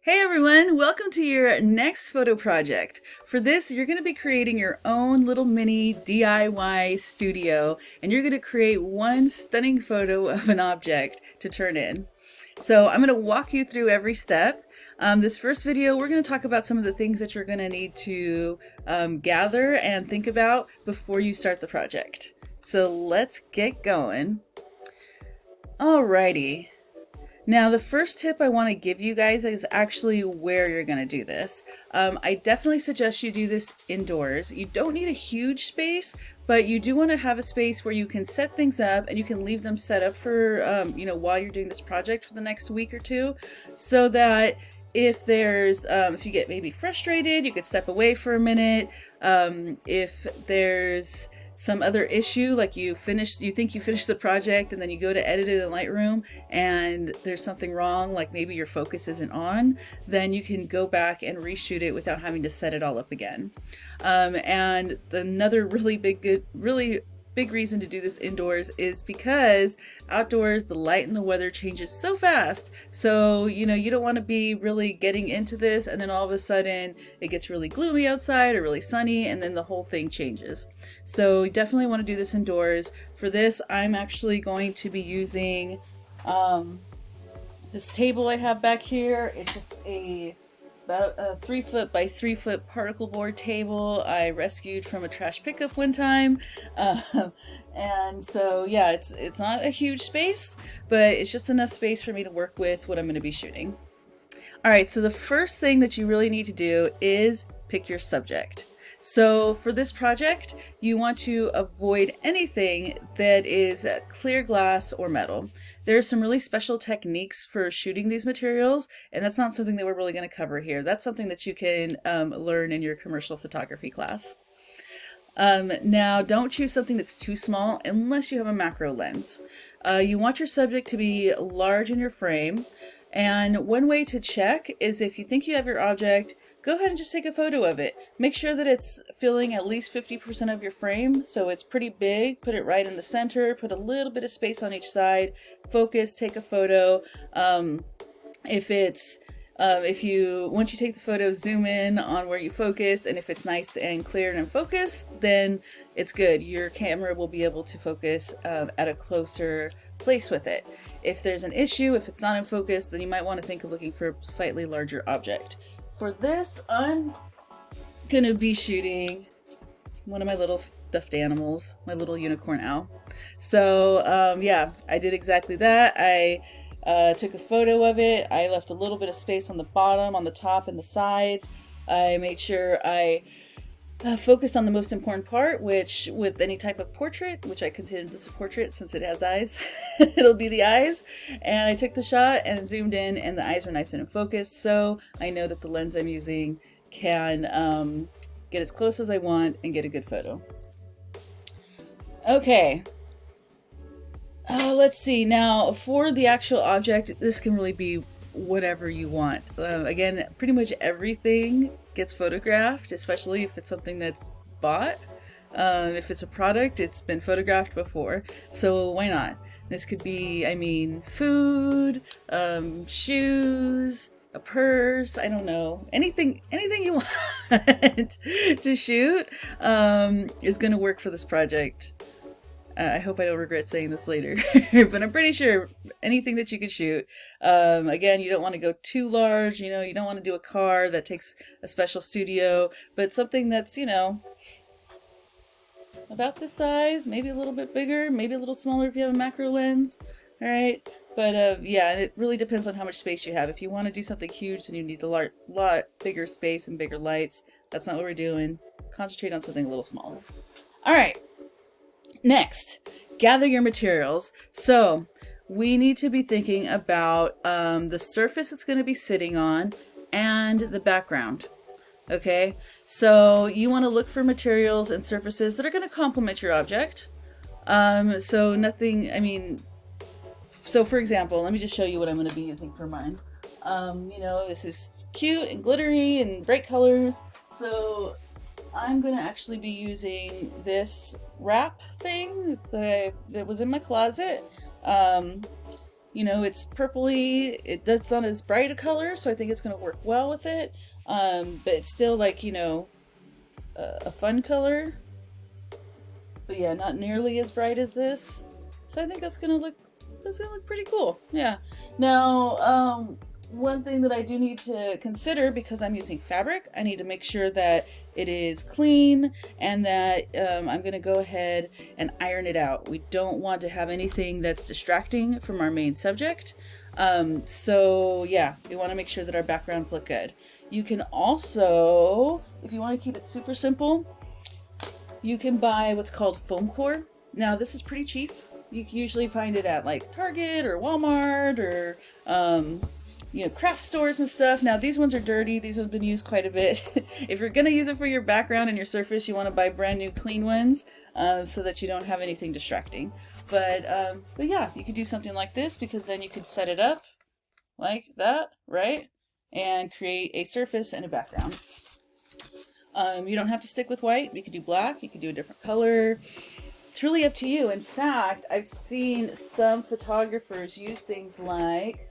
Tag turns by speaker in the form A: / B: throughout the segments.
A: Hey everyone, welcome to your next photo project. For this, you're going to be creating your own little mini DIY studio, and you're going to create one stunning photo of an object to turn in. So I'm going to walk you through every step. This first video, we're going to talk about some of the things that you're going to need to gather and think about before you start the project. So let's get going. Alrighty. Now, the first tip I want to give you guys is actually where you're going to do this. I definitely suggest you do this indoors. You don't need a huge space, but you do want to have a space where you can set things up and you can leave them set up for, while you're doing this project for the next week or two, so that if you get maybe frustrated, you could step away for a minute. If there's some other issue, like you think you finished the project and then you go to edit it in Lightroom and there's something wrong, like maybe your focus isn't on, then you can go back and reshoot it without having to set it all up again. And another really big reason to do this indoors is because outdoors the light and the weather changes so fast. So you don't want to be really getting into this and then all of a sudden it gets really gloomy outside or really sunny and then the whole thing changes. So you definitely want to do this indoors. For this, I'm actually going to be using this table I have back here. It's just about a 3-foot by 3-foot particle board table I rescued from a trash pickup one time. And so yeah, it's not a huge space, but it's just enough space for me to work with what I'm going to be shooting. Alright, so the first thing that you really need to do is pick your subject. So for this project, you want to avoid anything that is clear glass or metal. There are some really special techniques for shooting these materials, and that's not something that we're really going to cover here. That's something that you can learn in your commercial photography class. Now, don't choose something that's too small unless you have a macro lens. You want your subject to be large in your frame, and one way to check is if you think you have your object, go ahead and just take a photo of it. Make sure that it's filling at least 50% of your frame, so it's pretty big. Put it right in the center, put a little bit of space on each side, focus, take a photo. Once you take the photo, zoom in on where you focus, and if it's nice and clear and in focus, then it's good. Your camera will be able to focus at a closer place with it. If there's an issue, if it's not in focus, then you might want to think of looking for a slightly larger object. For this, I'm gonna be shooting one of my little stuffed animals, my little unicorn owl. So yeah, I did exactly that. I took a photo of it. I left a little bit of space on the bottom, on the top, and the sides. I made sure I focused on the most important part, which with any type of portrait, which I consider this a portrait since it has eyes, it'll be the eyes. And I took the shot and zoomed in, and the eyes were nice and in focus, so I know that the lens I'm using can get as close as I want and get a good photo. Okay. Let's see. Now, for the actual object, this can really be whatever you want. Again, pretty much everything gets photographed, especially if it's something that's bought. If it's a product, it's been photographed before, so why not? This could be, food, shoes, a purse, I don't know, anything you want to shoot is going to work for this project. I hope I don't regret saying this later, but I'm pretty sure anything that you could shoot. Again, you don't want to go too large, you don't want to do a car that takes a special studio, but something that's, about this size, maybe a little bit bigger, maybe a little smaller if you have a macro lens. All right. But yeah, it really depends on how much space you have. If you want to do something huge, then you need a lot bigger space and bigger lights. That's not what we're doing. Concentrate on something a little smaller. All right. Next, gather your materials. So we need to be thinking about the surface it's going to be sitting on and the background. Okay, so you want to look for materials and surfaces that are going to complement your object. So for example, let me just show you what I'm going to be using for mine. This is cute and glittery and bright colors. So I'm going to actually be using this wrap thing that was in my closet. you know, it's purpley. It's not as bright a color, so I think it's going to work well with it. But it's still like, you know, a fun color. But yeah, not nearly as bright as this. So I think that's gonna look pretty cool. Yeah. Now, one thing that I do need to consider, because I'm using fabric, I need to make sure that it is clean and that I'm going to go ahead and iron it out. We don't want to have anything that's distracting from our main subject. So yeah, we want to make sure that our backgrounds look good. You can also, if you want to keep it super simple, you can buy what's called foam core. Now this is pretty cheap. You can usually find it at like Target or Walmart or you know, craft stores and stuff. Now these ones are dirty. These have been used quite a bit. If you're gonna use it for your background and your surface, you want to buy brand new clean ones so that you don't have anything distracting. But yeah, you could do something like this, because then you could set it up like that, right? And create a surface and a background. You don't have to stick with white. You could do black. You could do a different color. It's really up to you. In fact, I've seen some photographers use things like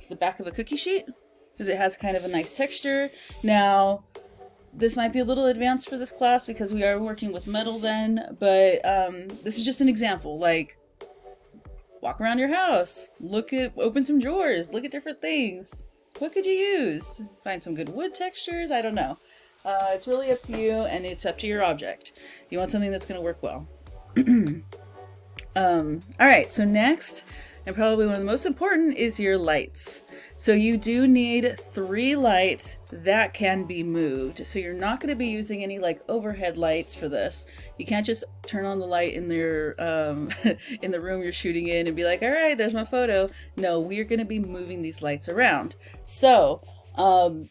A: the back of a cookie sheet, because it has kind of a nice texture. Now, this might be a little advanced for this class because we are working with metal then, but this is just an example. Like, walk around your house, open some drawers, look at different things. What could you use? Find some good wood textures? I don't know. It's really up to you, and it's up to your object. You want something that's going to work well. All right, so next, and probably one of the most important, is your lights. So you do need 3 lights that can be moved. So you're not going to be using any like overhead lights for this. You can't just turn on the light in their in the room you're shooting in and be like, all right, there's my photo. No, we're going to be moving these lights around. So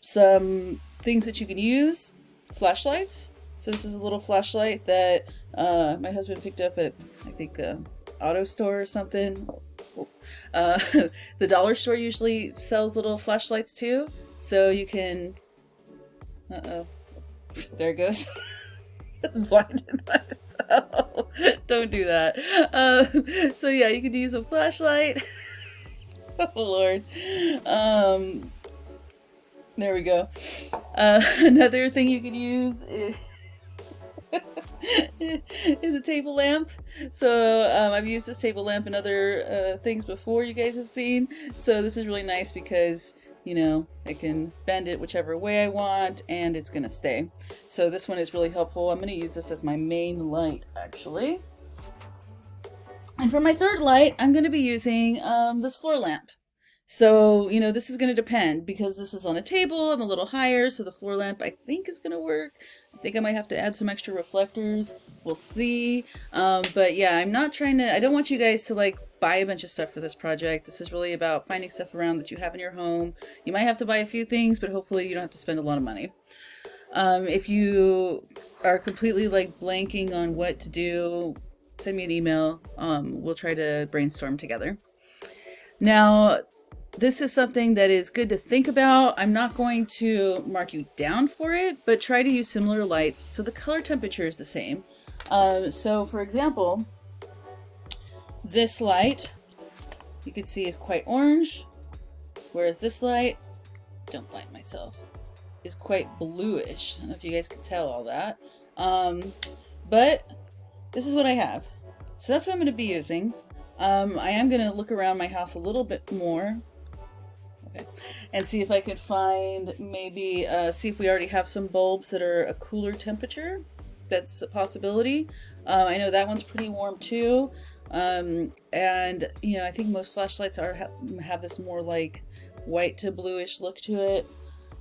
A: some things that you can use: flashlights. So this is a little flashlight that my husband picked up at, I think, auto store or something. The dollar store usually sells little flashlights too, so you can, there it goes. Blinded myself. Don't do that. So yeah, you could use a flashlight. Oh Lord. There we go. Another thing you could use is a table lamp. So I've used this table lamp in other things before you guys have seen. So this is really nice because, you know, I can bend it whichever way I want and it's gonna stay. So this one is really helpful. I'm gonna use this as my main light, actually. And for my third light, I'm gonna be using this floor lamp. So, you know, this is going to depend, because this is on a table. I'm a little higher, so the floor lamp I think is going to work. I think I might have to add some extra reflectors. We'll see. But yeah, I don't want you guys to like buy a bunch of stuff for this project. This is really about finding stuff around that you have in your home. You might have to buy a few things, but hopefully you don't have to spend a lot of money. If you are completely like blanking on what to do, send me an email. We'll try to brainstorm together. Now, this is something that is good to think about. I'm not going to mark you down for it, but try to use similar lights so the color temperature is the same. So for example, this light, you can see, is quite orange, whereas this light, don't blind myself, is quite bluish. I don't know if you guys can tell all that. But this is what I have. So that's what I'm going to be using. I am going to look around my house a little bit more. Okay. And see if I can find, maybe see if we already have some bulbs that are a cooler temperature. That's a possibility. I know that one's pretty warm too. And you know, I think most flashlights have this more like white to bluish look to it.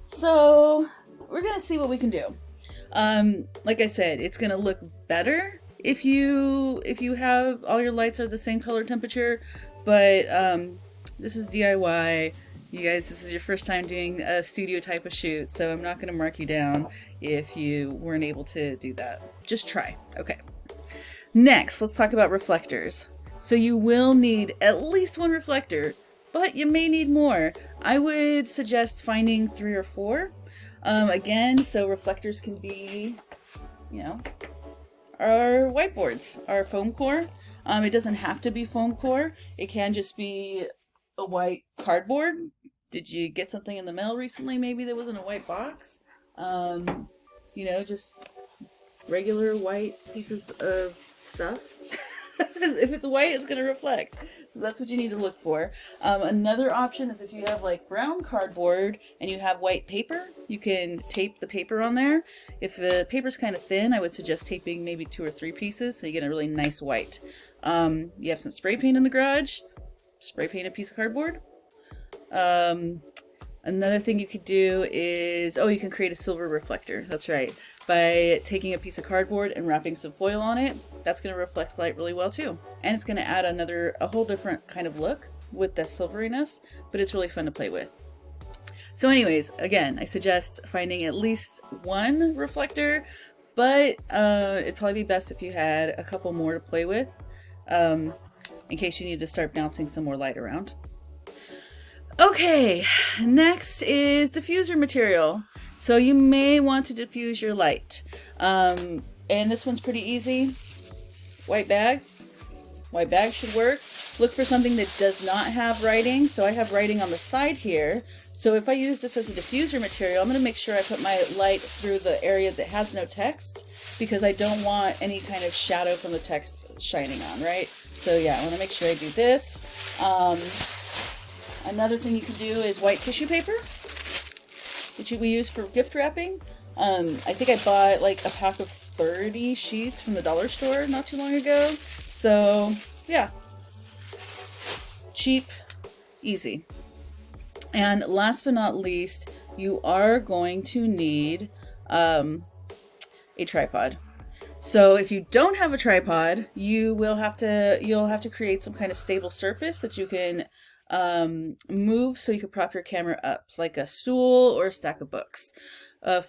A: So we're gonna see what we can do. Like I said, it's gonna look better if you have all your lights are the same color temperature, but this is DIY. You guys, this is your first time doing a studio type of shoot, so I'm not going to mark you down if you weren't able to do that. Just try. Okay. Next, let's talk about reflectors. So you will need at least 1 reflector, but you may need more. I would suggest finding 3 or 4. Again, so reflectors can be, you know, our whiteboards, our foam core. It doesn't have to be foam core. It can just be a white cardboard. Did you get something in the mail recently? Maybe that was in a white box. You know, just regular white pieces of stuff. If it's white, it's going to reflect. So that's what you need to look for. Another option is if you have like brown cardboard and you have white paper, you can tape the paper on there. If the paper's kind of thin, I would suggest taping maybe 2 or 3 pieces so you get a really nice white. You have some spray paint in the garage, spray paint a piece of cardboard. Another thing you could do is, you can create a silver reflector. That's right. By taking a piece of cardboard and wrapping some foil on it, that's going to reflect light really well too. And it's going to add a whole different kind of look with the silveriness, but it's really fun to play with. So anyways, again, I suggest finding at least 1 reflector, but it'd probably be best if you had a couple more to play with, in case you need to start bouncing some more light around. Okay, next is diffuser material. So you may want to diffuse your light. And this one's pretty easy. White bag. White bag should work. Look for something that does not have writing. So I have writing on the side here. So if I use this as a diffuser material, I'm going to make sure I put my light through the area that has no text, because I don't want any kind of shadow from the text shining on, right? So yeah, I want to make sure I do this. Another thing you can do is white tissue paper, which we use for gift wrapping. I think I bought like a pack of 30 sheets from the dollar store not too long ago. So yeah, cheap, easy. And last but not least, you are going to need a tripod. So if you don't have a tripod, you'll have to create some kind of stable surface that you can move so you can prop your camera up, like a stool or a stack of books.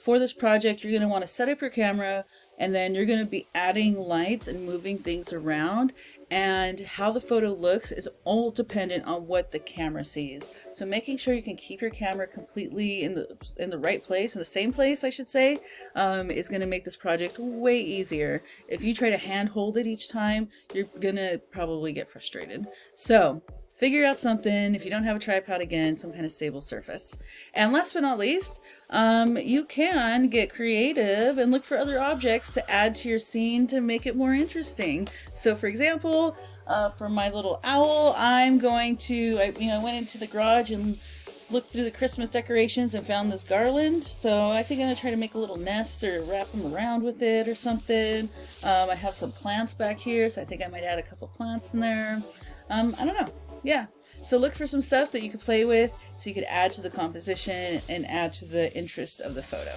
A: For this project, you're going to want to set up your camera, and then you're going to be adding lights and moving things around, and how the photo looks is all dependent on what the camera sees. So making sure you can keep your camera completely in the right place, in the same place I should say, is going to make this project way easier. If you try to hand hold it each time, you're going to probably get frustrated. So figure out something, if you don't have a tripod, again, some kind of stable surface. And last but not least, you can get creative and look for other objects to add to your scene to make it more interesting. So for example, for my little owl, I'm going to, I went into the garage and looked through the Christmas decorations and found this garland. So I think I'm going to try to make a little nest or wrap them around with it or something. I have some plants back here, so I think I might add a couple plants in there. I don't know. Yeah, so look for some stuff that you could play with so you could add to the composition and add to the interest of the photo.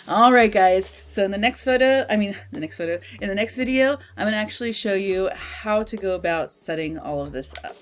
A: All right, guys, so in the next video, I'm going to actually show you how to go about setting all of this up.